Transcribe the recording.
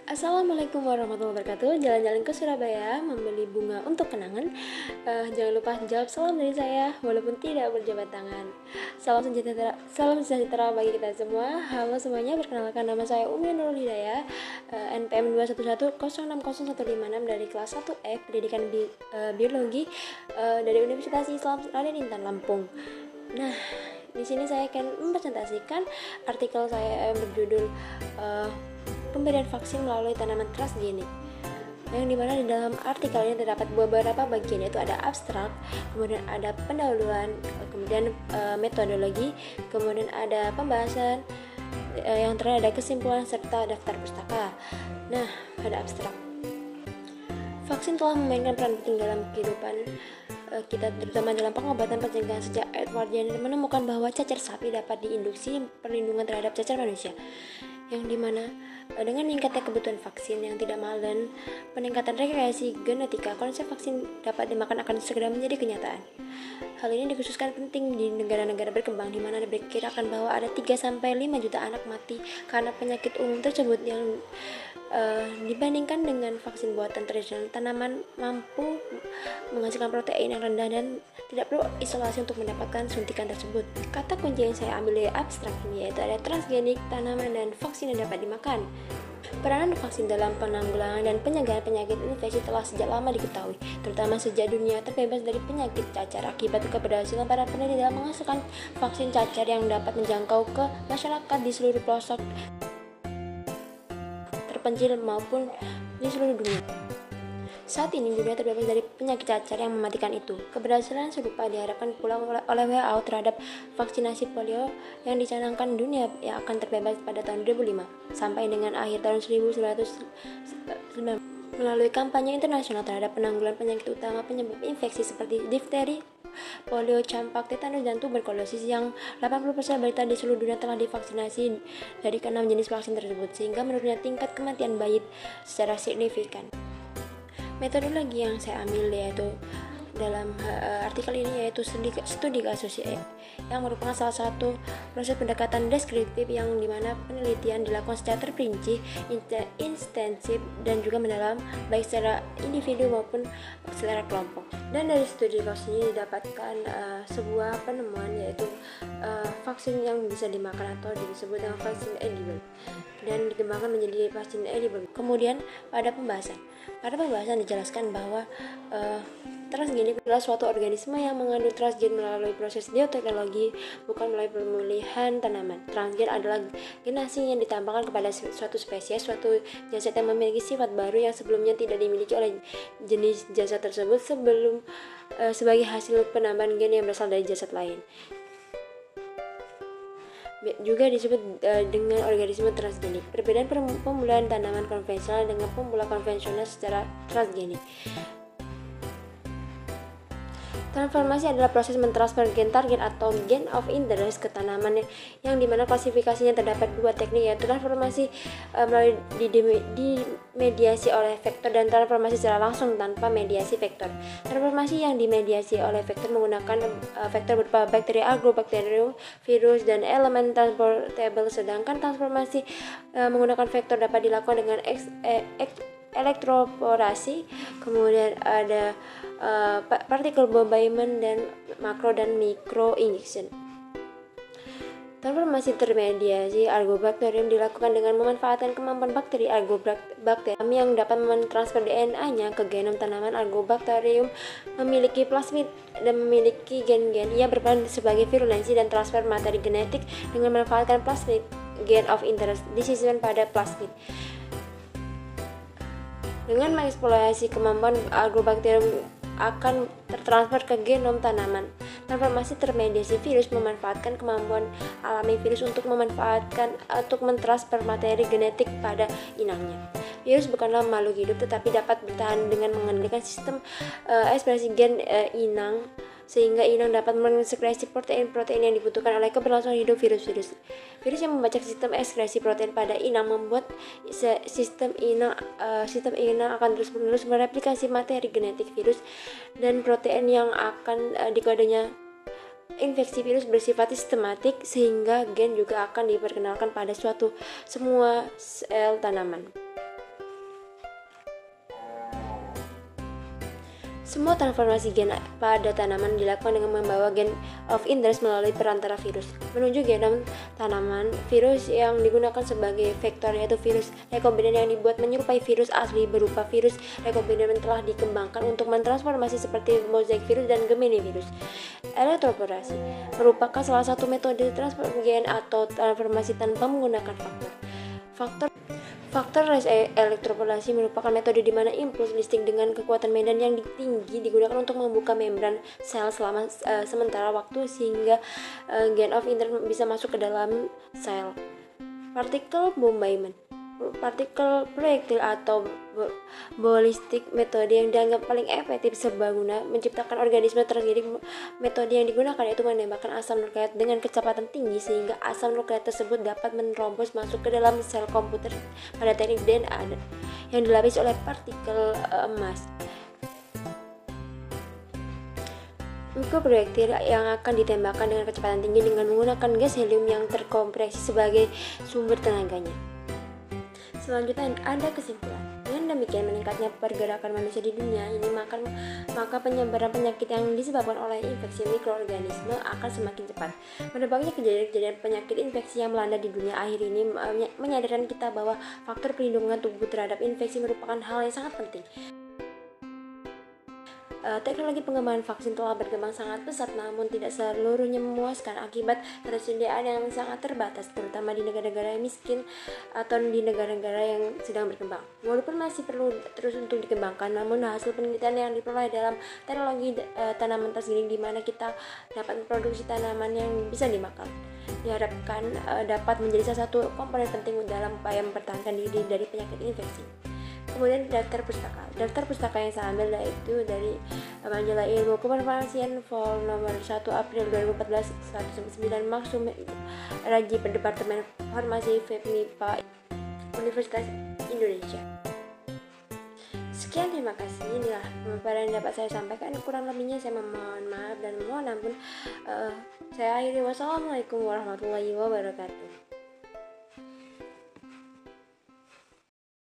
Assalamualaikum warahmatullahi wabarakatuh. Jalan-jalan ke Surabaya membeli bunga untuk kenangan. Jangan lupa jawab salam dari saya walaupun tidak berjabat tangan. Salam sejahtera bagi kita semua. Halo semuanya, perkenalkan nama saya Umi Nurul Hidayah, NPM 211060156 dari kelas 1F Pendidikan Biologi dari Universitas Islam Raden Intan Lampung. Nah, di sini saya akan mempresentasikan artikel saya yang berjudul pemberian vaksin melalui tanaman transgenik, yang dimana di dalam artikel ini terdapat beberapa bagian, yaitu ada abstrak, kemudian ada pendahuluan, kemudian metodologi, kemudian ada pembahasan, yang terakhir ada kesimpulan serta daftar pustaka. Nah, pada abstrak, vaksin telah memainkan peran penting dalam kehidupan kita, terutama dalam pengobatan pencegahan. Sejak Edward Jenner menemukan bahwa cacar sapi dapat diinduksi perlindungan terhadap cacar manusia, yang dimana dengan meningkatnya kebutuhan vaksin yang tidak mahal dan peningkatan rekreasi genetika, konsep vaksin dapat dimakan akan segera menjadi kenyataan. Hal ini dikhususkan penting di negara-negara berkembang, di mana diperkirakan bahwa ada 3-5 juta anak mati karena penyakit umum tersebut, yang dibandingkan dengan vaksin buatan tradisional, tanaman mampu menghasilkan protein yang rendah dan tidak perlu isolasi untuk mendapatkan suntikan tersebut. Kata kunci yang saya ambil dari abstrak ini yaitu ada transgenik, tanaman, dan vaksin yang dapat dimakan. Peranan vaksin dalam penanggulangan dan pencegahan penyakit infeksi telah sejak lama diketahui, terutama sejak dunia terbebas dari penyakit cacar. Akibat keberhasilan para peneliti dalam menghasilkan vaksin cacar yang dapat menjangkau ke masyarakat di seluruh pelosok terpencil maupun di seluruh dunia. Saat ini dunia terbebas dari penyakit cacar yang mematikan itu. Keberhasilan serupa diharapkan pula oleh WHO terhadap vaksinasi polio yang dicanangkan dunia yang akan terbebas pada tahun 2005 sampai dengan akhir tahun 1990. Melalui kampanye internasional terhadap penanggulangan penyakit utama penyebab infeksi seperti difteri, polio, campak, tetanus, dan tuberkulosis, yang 80% balita di seluruh dunia telah divaksinasi dari ke-6 jenis vaksin tersebut, sehingga menurunnya tingkat kematian bayi secara signifikan. Metodologi yang saya ambil yaitu dalam artikel ini yaitu studi kasus, yang merupakan salah satu proses pendekatan deskriptif yang dimana penelitian dilakukan secara terperinci, intensif, dan juga mendalam, baik secara individu maupun secara kelompok. Dan dari studi vaksin ini didapatkan sebuah penemuan, yaitu vaksin yang bisa dimakan atau disebut dengan vaksin edible, dan dikembangkan menjadi vaksin edible. Kemudian pada pembahasan dijelaskan bahwa transgenik adalah suatu organisme yang mengandung transgen melalui proses bioteknologi, bukan melalui pemilihan tanaman. Transgen adalah genasi yang ditambahkan kepada suatu spesies, suatu jasad yang memiliki sifat baru yang sebelumnya tidak dimiliki oleh jenis jasad tersebut sebagai hasil penambahan gen yang berasal dari jasad lain. Juga disebut dengan organisme transgenik. Perbedaan pembulaan tanaman konvensional dengan pembulaan konvensional secara transgenik. Transformasi adalah proses mentransfer gen target atau gen of interest ke tanaman, yang dimana klasifikasinya terdapat dua teknik, yaitu transformasi melalui dimediasi oleh vektor dan transformasi secara langsung tanpa mediasi vektor. Transformasi yang dimediasi oleh vektor menggunakan vektor berupa bakteri, agrobacterium, virus, dan elemen transportable, sedangkan transformasi menggunakan vektor dapat dilakukan dengan elektroporasi. Kemudian ada partikel bombardment dan makro dan mikro injection. Transformasi termediasi Agrobacterium dilakukan dengan memanfaatkan kemampuan bakteri Agrobacterium yang dapat mentransfer DNA-nya ke genom tanaman. Agrobacterium memiliki plasmid dan memiliki gen-gen. Ia berperan sebagai virulensi dan transfer materi genetik dengan memanfaatkan plasmid. Gen of interest disimpan pada plasmid. Dengan mengeksplorasi kemampuan Agrobacterium akan tertransfer ke genom tanaman. Transformasi termediasi virus memanfaatkan kemampuan alami virus untuk mentransfer materi genetik pada inangnya. Virus bukanlah makhluk hidup, tetapi dapat bertahan dengan mengendalikan sistem ekspresi gen inang, sehingga inang dapat mensekresi protein-protein yang dibutuhkan oleh keberlangsungan hidup virus-virus. Virus yang membaca sistem ekskresi protein pada inang membuat sistem inang akan terus-menerus mereplikasi materi genetik virus dan protein yang akan dikodenya. Infeksi virus bersifat sistematik, sehingga gen juga akan diperkenalkan pada semua sel tanaman. Semua transformasi gen pada tanaman dilakukan dengan membawa gen of interest melalui perantara virus menuju genom tanaman. Virus yang digunakan sebagai vektor yaitu virus rekombinan yang dibuat menyerupai virus asli berupa virus rekombinan yang telah dikembangkan untuk mentransformasi seperti mozaik virus dan Gemini virus. Elektroporasi merupakan salah satu metode transfer gen atau transformasi tanpa menggunakan Faktor elektroporasi merupakan metode di mana impuls listrik dengan kekuatan medan yang tinggi digunakan untuk membuka membran sel selama sementara waktu sehingga gen of interest bisa masuk ke dalam sel. Partikel bombardment, partikel proyektil atau ballistic, metode yang dianggap paling efektif serbaguna menciptakan organisme terdidik. Metode yang digunakan yaitu menembakkan asam nukleat dengan kecepatan tinggi sehingga asam nukleat tersebut dapat menerobos masuk ke dalam sel komputer pada teknik DNA yang dilapis oleh partikel emas. Mikroproyektil yang akan ditembakkan dengan kecepatan tinggi dengan menggunakan gas helium yang terkompresi sebagai sumber tenaganya. Selanjutnya ada kesimpulan. Dengan demikian meningkatnya pergerakan manusia di dunia ini maka penyebaran penyakit yang disebabkan oleh infeksi mikroorganisme akan semakin cepat. Berbagai kejadian penyakit infeksi yang melanda di dunia akhir ini menyadarkan kita bahwa faktor perlindungan tubuh terhadap infeksi merupakan hal yang sangat penting. Teknologi pengembangan vaksin telah berkembang sangat pesat, namun tidak seluruhnya memuaskan akibat ketersediaan yang sangat terbatas, terutama di negara-negara yang miskin atau di negara-negara yang sedang berkembang. Walaupun masih perlu terus untuk dikembangkan, namun hasil penelitian yang diperoleh dalam teknologi tanaman transgenik di mana kita dapat memproduksi tanaman yang bisa dimakan, diharapkan dapat menjadi salah satu komponen penting dalam upaya mempertahankan diri dari penyakit infeksi. Kemudian daftar pustaka yang saya ambil yaitu dari majalah Ilmu Kefarmasian Vol nomor 1 April 2014 109 Maksum Raji Departemen Farmasi FEPMIPA Universitas Indonesia. Sekian, terima kasih. Inilah pemaparan yang dapat saya sampaikan. Kurang lebihnya saya mohon maaf dan mohon ampun. Saya akhiri. Wassalamualaikum warahmatullahi wabarakatuh.